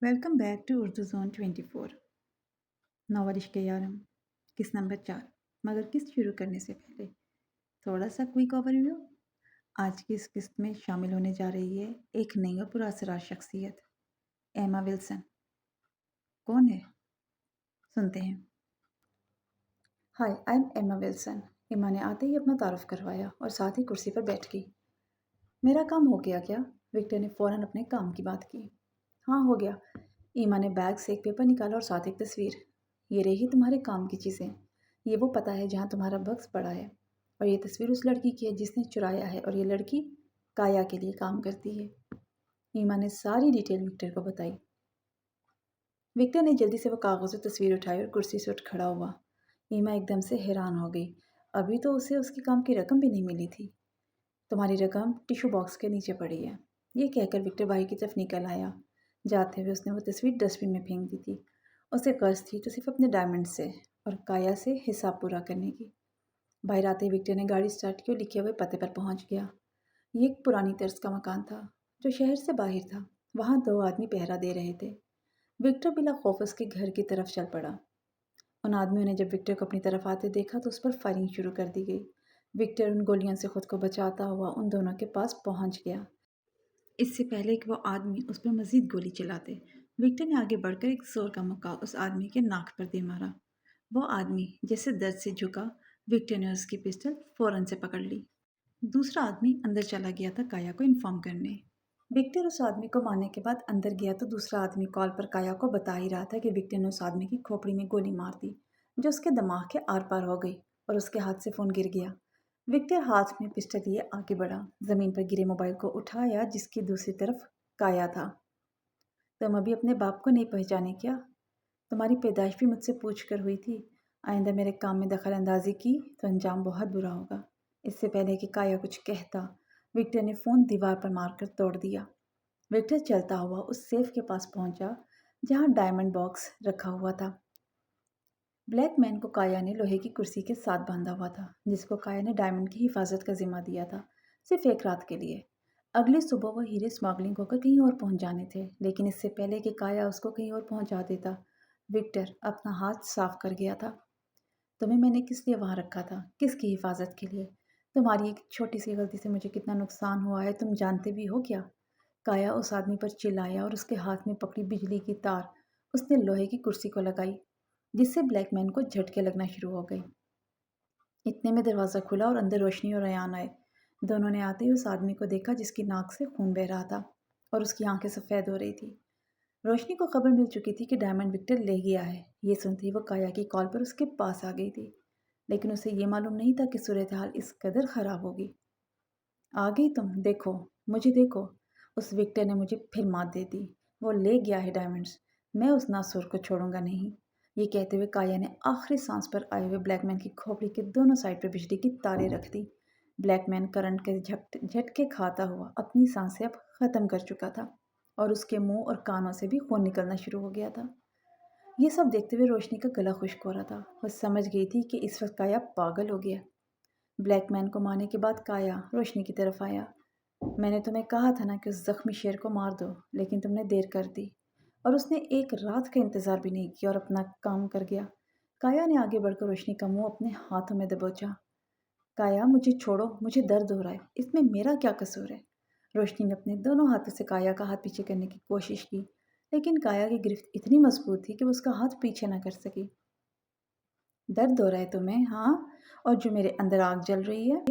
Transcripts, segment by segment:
Welcome back to Urdu zone 24। Novel Ishq Yaram किस number 4। मगर किस्त शुरू करने से पहले थोड़ा सा क्विक ओवरव्यू। आज की इस किस्त में शामिल होने जा रही है एक नई और पुरअसरार शख्सियत, एमा विल्सन। कौन है, सुनते हैं। हाय, आई एम एमा विल्सन। एमा ने आते ही अपना तारुफ करवाया और साथ ही कुर्सी पर बैठ गई। मेरा काम हो गया क्या? विक्टर ने फ़ौरन अपने काम की बात की। हाँ, हो गया। ईमा ने बैग से एक पेपर निकाला और साथ एक तस्वीर। ये रही तुम्हारे काम की चीज़ें। ये वो पता है जहाँ तुम्हारा बक्स पड़ा है। और ये तस्वीर उस लड़की की है जिसने चुराया है, और ये लड़की काया के लिए काम करती है। ईमा ने सारी डिटेल विक्टर को बताई। विक्टर ने जल्दी से वो कागज़ और तस्वीर उठाई और कुर्सी से उठ खड़ा हुआ। ईमा एकदम से हैरान हो गई। अभी तो उसे उसके काम की रकम भी नहीं मिली थी। तुम्हारी रकम टिश्यू बॉक्स के नीचे पड़ी है, ये कहकर विक्टर बाहर की तरफ निकल आया। जाते हुए उसने वो तस्वीर डस्टबिन में फेंक दी थी। उसे कर्ज थी तो सिर्फ अपने डायमंड से और काया से हिसाब पूरा करने की। बाहर आते ही विक्टर ने गाड़ी स्टार्ट की और लिखे हुए पते पर पहुंच गया। ये एक पुरानी तर्ज का मकान था जो शहर से बाहर था। वहाँ दो आदमी पहरा दे रहे थे। विक्टर बिला खौफ उसके घर की तरफ चल पड़ा। उन आदमियों ने जब विक्टर को अपनी तरफ आते देखा तो उस पर फायरिंग शुरू कर दी गई। विक्टर उन गोलियों से खुद को बचाता हुआ उन दोनों के पास पहुंच गया, इससे पहले कि वो आदमी उस पर मजीद गोली चलाते। विक्टर ने आगे बढ़कर एक जोर का मुक्का उस आदमी के नाक पर दे मारा। वो आदमी जैसे दर्द से झुका। विक्टर ने उसकी पिस्टल फौरन से पकड़ ली। दूसरा आदमी अंदर चला गया था काया को इन्फॉर्म करने। विक्टर उस आदमी को मारने के बाद अंदर गया तो दूसरा आदमी कॉल पर काया को बता ही रहा था कि विक्टर ने उस आदमी की खोपड़ी में गोली मार दी, जो उसके दिमाग के आर पार हो गई और उसके हाथ से फ़ोन गिर गया। विक्टर हाथ में पिस्टल लिए आगे बढ़ा, ज़मीन पर गिरे मोबाइल को उठाया जिसकी दूसरी तरफ काया था। तुम अभी अपने बाप को नहीं पहचाने क्या? तुम्हारी पैदाइश भी मुझसे पूछ कर हुई थी। आइंदा मेरे काम में दखल अंदाजी की तो अंजाम बहुत बुरा होगा। इससे पहले कि काया कुछ कहता, विक्टर ने फ़ोन दीवार पर मारकर तोड़ दिया। विक्टर चलता हुआ उस सेफ के पास पहुंचा जहां डायमंड बॉक्स रखा हुआ था। ब्लैक मैन को काया ने लोहे की कुर्सी के साथ बांधा हुआ था, जिसको काया ने डायमंड की हिफाजत का जिम्मा दिया था, सिर्फ एक रात के लिए। अगली सुबह वो हीरे स्मगलिंग होकर कहीं और पहुंच जाने थे, लेकिन इससे पहले कि काया उसको कहीं और पहुंचा देता, विक्टर अपना हाथ साफ कर गया था। तुम्हें मैंने किस लिए वहां रखा था? किसकी हिफाजत के लिए? तुम्हारी एक छोटी सी गलती से मुझे कितना नुकसान हुआ है तुम जानते भी हो क्या? काया उस आदमी पर चिल्लाया और उसके हाथ में पकड़ी बिजली की तार उसने लोहे की कुर्सी को लगाई, जिससे ब्लैकमैन को झटके लगना शुरू हो गए। इतने में दरवाज़ा खुला और अंदर रोशनी और रयान आए। दोनों ने आते ही उस आदमी को देखा जिसकी नाक से खून बह रहा था और उसकी आंखें सफ़ेद हो रही थी। रोशनी को खबर मिल चुकी थी कि डायमंड विक्टर ले गया है। ये सुनते ही वो काया की कॉल पर उसके पास आ गई थी, लेकिन उसे ये मालूम नहीं था कि सूरत हाल इस कदर ख़राब होगी। आ गई तुम, देखो, मुझे देखो। उस विक्टर ने मुझे फिर मात दे दी। वो ले गया है डायमंड्स। मैं उस नासुर को छोड़ूंगा नहीं। ये कहते हुए काया ने आखिरी सांस पर आए हुए ब्लैकमैन की खोपड़ी के दोनों साइड पर बिजली की तारें रख दी। ब्लैकमैन करंट के झटके खाता हुआ अपनी सांसें अब ख़त्म कर चुका था और उसके मुंह और कानों से भी खून निकलना शुरू हो गया था। ये सब देखते हुए रोशनी का गला खुश्क हो रहा था। वह समझ गई थी कि इस वक्त काया पागल हो गया। ब्लैकमैन को मारने के बाद काया रोशनी की तरफ आया। मैंने तुम्हें कहा था ना कि उस जख्मी शेर को मार दो, लेकिन तुमने देर कर दी। और उसने एक रात का इंतज़ार भी नहीं किया और अपना काम कर गया। काया ने आगे बढ़कर रोशनी का मुंह अपने हाथों में दबोचा। काया, मुझे छोड़ो, मुझे दर्द हो रहा है, इसमें मेरा क्या कसूर है? रोशनी ने अपने दोनों हाथों से काया का हाथ पीछे करने की कोशिश की, लेकिन काया की गिरफ्त इतनी मजबूत थी कि वो उसका हाथ पीछे न कर सकी। दर्द हो रहा है तुम्हें, हाँ? और जो मेरे अंदर आग जल रही है,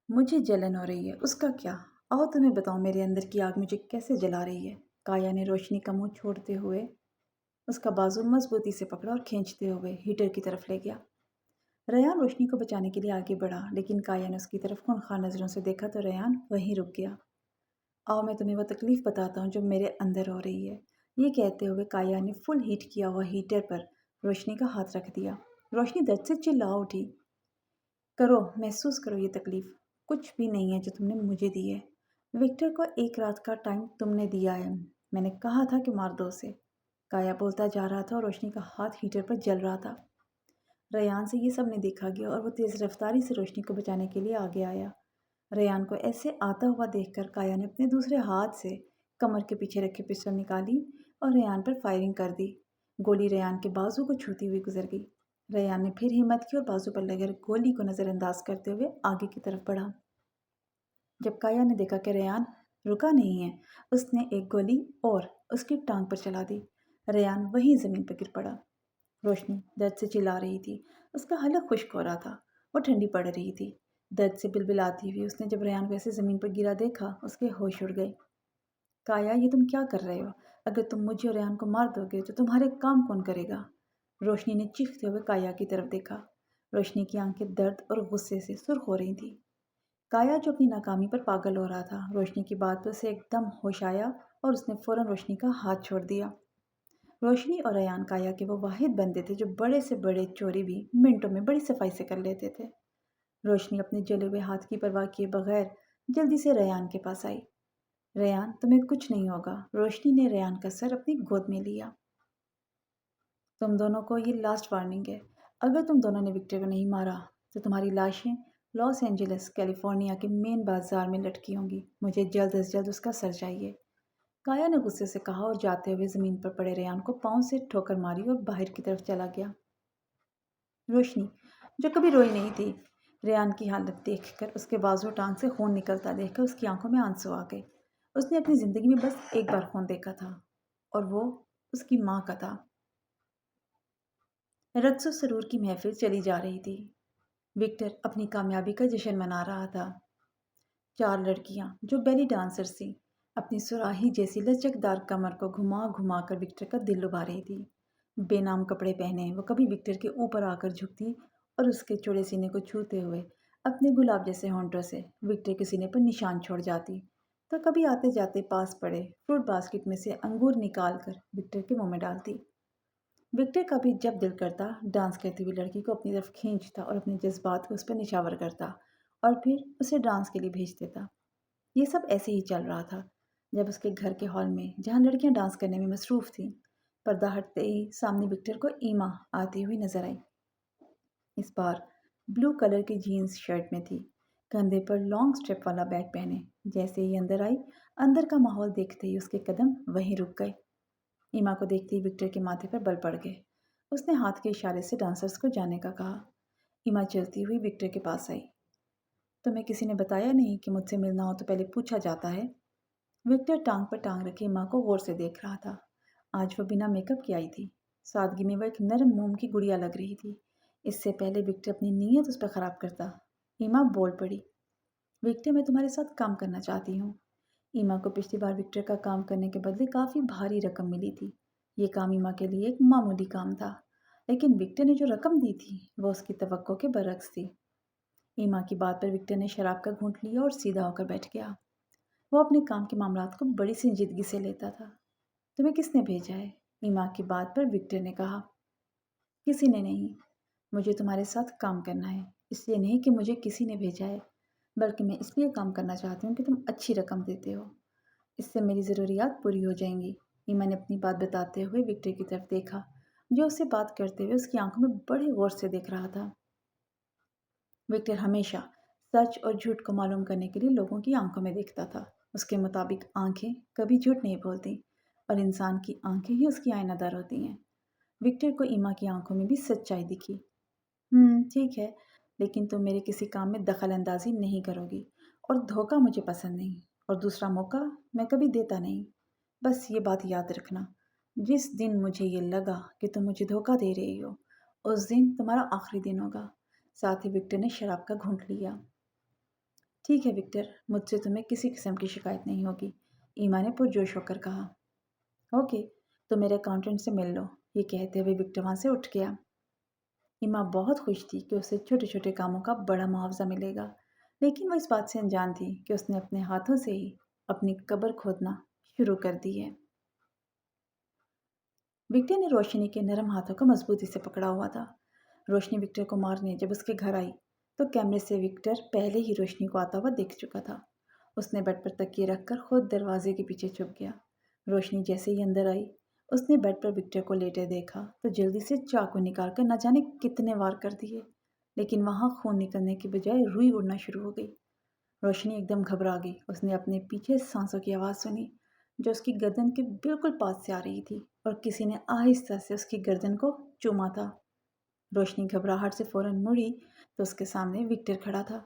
मुझे जलन हो रही है, उसका क्या? आओ तुम्हें बताओ मेरे अंदर की आग मुझे कैसे जला रही है। काया ने रोशनी का मुंह छोड़ते हुए उसका बाजू मजबूती से पकड़ा और खींचते हुए हीटर की तरफ ले गया। रयान रोशनी को बचाने के लिए आगे बढ़ा, लेकिन काया ने उसकी तरफ खूनखार नज़रों से देखा तो रयान वहीं रुक गया। आओ मैं तुम्हें वो तकलीफ़ बताता हूँ जो मेरे अंदर हो रही है। ये कहते हुए काया ने फुल हीट किया हुआ हीटर पर रोशनी का हाथ रख दिया। रोशनी दर्द से चिल्ला उठी। करो, महसूस करो ये तकलीफ़। कुछ भी नहीं है जो तुमने मुझे दी है। विक्टर को एक रात का टाइम तुमने दिया है। मैंने कहा था कि मार दो उसे। काया बोलता जा रहा था और रोशनी का हाथ हीटर पर जल रहा था। रयान से ये सब नहीं देखा गया और वो तेज़ रफ्तारी से रोशनी को बचाने के लिए आगे आया। रयान को ऐसे आता हुआ देखकर काया ने अपने दूसरे हाथ से कमर के पीछे रखी पिस्टल निकाली और रेयान पर फायरिंग कर दी। गोली रेयान के बाजू को छूती हुई गुजर गई। रेयान ने फिर हिम्मत की और बाजू पर लगे गोली को नज़रअंदाज करते हुए आगे की तरफ बढ़ा। जब काया ने देखा कि रेयान रुका नहीं है, उसने एक गोली और उसकी टांग पर चला दी। रेयान वहीं ज़मीन पर गिर पड़ा। रोशनी दर्द से चिल्ला रही थी। उसका हलक खुश्क हो रहा था। वो ठंडी पड़ रही थी। दर्द से बिलबिलाती हुई उसने जब रेयान को ऐसे ज़मीन पर गिरा देखा, उसके होश उड़ गए। काया, ये तुम क्या कर रहे हो? अगर तुम मुझे और रेयान को मार दोगे तो तुम्हारे काम कौन करेगा? रोशनी ने चीखते हुए काया की तरफ देखा। रोशनी की आंखें दर्द और गुस्से से सुर्ख हो रही थी। काया, जो अपनी नाकामी पर पागल हो रहा था, रोशनी की बात पर उसे एकदम होश आया और उसने फौरन रोशनी का हाथ छोड़ दिया। रोशनी और रेयान काया के वो वाहिद बंदे थे जो बड़े से बड़े चोरी भी मिनटों में बड़ी सफाई से कर लेते थे। रोशनी अपने जले हुए हाथ की परवाह किए बगैर जल्दी से रेयान के पास आई। रेयान, तुम्हें कुछ नहीं होगा। रोशनी ने रेयान का सर अपनी गोद में लिया। तुम दोनों को ये लास्ट वार्निंग है। अगर तुम दोनों ने विक्टर को नहीं मारा तो तुम्हारी लाशें लॉस एंजलिस कैलिफोर्निया के मेन बाजार में लटकी होंगी। मुझे जल्द से जल्द उसका सर चाहिए। काया ने गुस्से से कहा और जाते हुए ज़मीन पर पड़े रेयान को पाँव से ठोकर मारी और बाहर की तरफ चला गया। रोशनी, जो कभी रोई नहीं थी, रेयान की हालत देखकर, उसके बाजू टांग से खून निकलता देखकर उसकी आंखों में आंसू आ गए। उसने अपनी ज़िंदगी में बस एक बार खून देखा था और वो उसकी माँ का था। रक्सो सरूर की महफिल चली जा रही थी। विक्टर अपनी कामयाबी का जश्न मना रहा था। 4 लड़कियां जो बेली डांसर्स थीं, अपनी सुराही जैसी लचकदार कमर को घुमा घुमा कर विक्टर का दिल लुभा रही थी। बेनाम कपड़े पहने वो कभी विक्टर के ऊपर आकर झुकती और उसके चौड़े सीने को छूते हुए अपने गुलाब जैसे होंठों से विक्टर के सीने पर निशान छोड़ जाती, तो कभी आते जाते पास पड़े फ्रूट बास्केट में से अंगूर निकाल कर विक्टर के मुंह में डालती। विक्टर का भी जब दिल करता, डांस करती हुई लड़की को अपनी तरफ खींचता और अपने जज्बात को उस पर निछावर करता और फिर उसे डांस के लिए भेज देता। ये सब ऐसे ही चल रहा था जब उसके घर के हॉल में, जहाँ लड़कियां डांस करने में मसरूफ़ थीं, पर्दा हटते ही सामने विक्टर को ईमा आती हुई नजर आई। इस बार ब्लू कलर की जीन्स शर्ट में थी, कंधे पर लॉन्ग स्ट्रिप वाला बैग पहने। जैसे ही अंदर आई, अंदर का माहौल देखते ही उसके कदम वहीं रुक गए। ईमा को देखते ही विक्टर के माथे पर बल पड़ गए। उसने हाथ के इशारे से डांसर्स को जाने का कहा। ईमा चलती हुई विक्टर के पास आई। तुम्हें किसी ने बताया नहीं कि मुझसे मिलना हो तो पहले पूछा जाता है? विक्टर टांग पर टांग रखे ईमा को गौर से देख रहा था। आज वो बिना मेकअप की आई थी। सादगी में वह एक नरम मोम की गुड़िया लग रही थी। इससे पहले विक्टर अपनी नीयत उस पर खराब करता, ईमा बोल पड़ी। विक्टर, मैं तुम्हारे साथ काम करना चाहती हूँ। ईमा को पिछली बार विक्टर का काम करने के बदले काफ़ी भारी रकम मिली थी। ये काम ईमा के लिए एक मामूली काम था, लेकिन विक्टर ने जो रकम दी थी वह उसकी तवक्को के बरक्स थी। ईमा की बात पर विक्टर ने शराब का घूंट लिया और सीधा होकर बैठ गया। वो अपने काम के मामलात को बड़ी संजीदगी से लेता था। तुम्हें किसने भेजा है? ईमा की बात पर विक्टर ने कहा। किसी ने नहीं। मुझे तुम्हारे साथ काम करना है। इसलिए नहीं कि मुझे किसी ने भेजा है, बल्कि मैं इसलिए काम करना चाहती हूँ कि तुम अच्छी रकम देते हो। इससे मेरी ज़रूरियात पूरी हो जाएंगी। ईमा ने अपनी बात बताते हुए विक्टर की तरफ देखा, जो उससे बात करते हुए उसकी आंखों में बड़े गौर से देख रहा था। विक्टर हमेशा सच और झूठ को मालूम करने के लिए लोगों की आंखों में देखता था। उसके मुताबिक आंखें कभी झूठ नहीं बोलती और इंसान की आंखें ही उसकी आईनादार होती हैं। विक्टर को ईमा की आंखों में भी सच्चाई दिखी। ठीक है, लेकिन तुम मेरे किसी काम में दखल अंदाजी नहीं करोगी और धोखा मुझे पसंद नहीं, और दूसरा मौका मैं कभी देता नहीं। बस ये बात याद रखना, जिस दिन मुझे ये लगा कि तुम मुझे धोखा दे रही हो, उस दिन तुम्हारा आखिरी दिन होगा। साथ ही विक्टर ने शराब का घूंट लिया। ठीक है विक्टर, मुझसे तुम्हें किसी किस्म की शिकायत नहीं होगी, ईमा ने पुरजोश होकर कहा। ओके, तो मेरे अकाउंटेंट से मिल लो। ये कहते हुए विक्टर वहाँ से उठ गया। ईमा बहुत खुश थी कि उसे छोटे छोटे कामों का बड़ा मुआवजा मिलेगा, लेकिन वो इस बात से अनजान थी कि उसने अपने हाथों से ही अपनी कब्र खोदना शुरू कर दी है। विक्टर ने रोशनी के नरम हाथों को मजबूती से पकड़ा हुआ था। रोशनी विक्टर को मारने जब उसके घर आई तो कैमरे से विक्टर पहले ही रोशनी को आता हुआ देख चुका था। उसने बेड पर तकिए रखकर खुद दरवाजे के पीछे छुप गया। रोशनी जैसे ही अंदर आई, उसने बेड पर विक्टर को लेटे देखा तो जल्दी से चाकू निकालकर न जाने कितने वार कर दिए, लेकिन वहां खून निकलने की बजाय रुई उड़ना शुरू हो गई। रोशनी एकदम घबरा गई। उसने अपने पीछे सांसों की आवाज़ सुनी। जो उसकी गर्दन के बिल्कुल पास से आ रही थी और किसी ने आहिस्ता से उसकी गर्दन को चूमा था। रोशनी घबराहट से फौरन मुड़ी तो उसके सामने विक्टर खड़ा था।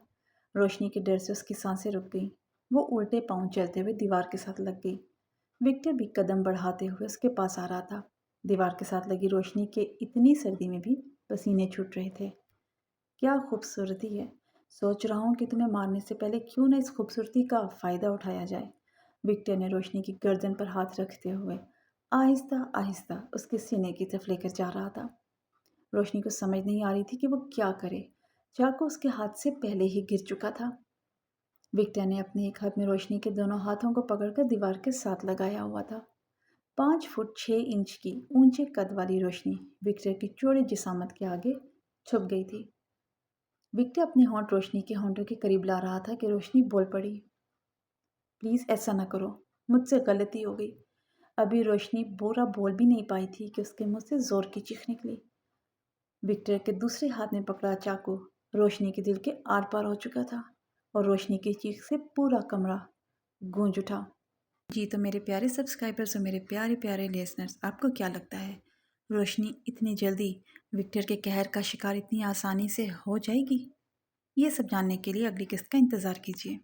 रोशनी के डर से उसकी सांसें रुक गईं। वो उल्टे पांव चलते हुए दीवार के साथ लग गई। विक्टर भी कदम बढ़ाते हुए उसके पास आ रहा था। दीवार के साथ लगी रोशनी के इतनी सर्दी में भी पसीने छूट रहे थे। क्या खूबसूरती है। सोच रहा हूँ कि तुम्हें मारने से पहले क्यों न इस खूबसूरती का फ़ायदा उठाया जाए। विक्टर ने रोशनी की गर्दन पर हाथ रखते हुए आहिस्ता आहिस्ता उसके सीने की तरफ लेकर जा रहा था। रोशनी को समझ नहीं आ रही थी कि वो क्या करे। चाकू उसके हाथ से पहले ही गिर चुका था। विक्टर ने अपने एक हाथ में रोशनी के दोनों हाथों को पकड़कर दीवार के साथ लगाया हुआ था। 5 फुट 6 इंच की ऊंचे कद वाली रोशनी विक्टर की चौड़ी जिसामत के आगे छुप गई थी। विक्टर अपने होंठ रोशनी के होंठों के करीब ला रहा था कि रोशनी बोल पड़ी, प्लीज़ ऐसा ना करो, मुझसे गलती हो गई। अभी रोशनी बोरा बोल भी नहीं पाई थी कि उसके मुंह से जोर की चीख निकली। विक्टर के दूसरे हाथ में पकड़ा चाकू रोशनी के दिल के आर पार हो चुका था और रोशनी की चीख से पूरा कमरा गूंज उठा। जी तो मेरे प्यारे सब्सक्राइबर्स और मेरे प्यारे प्यारे लिसनर्स, आपको क्या लगता है रोशनी इतनी जल्दी विक्टर के कहर का शिकार इतनी आसानी से हो जाएगी? ये सब जानने के लिए अगली किस्त का इंतज़ार कीजिए।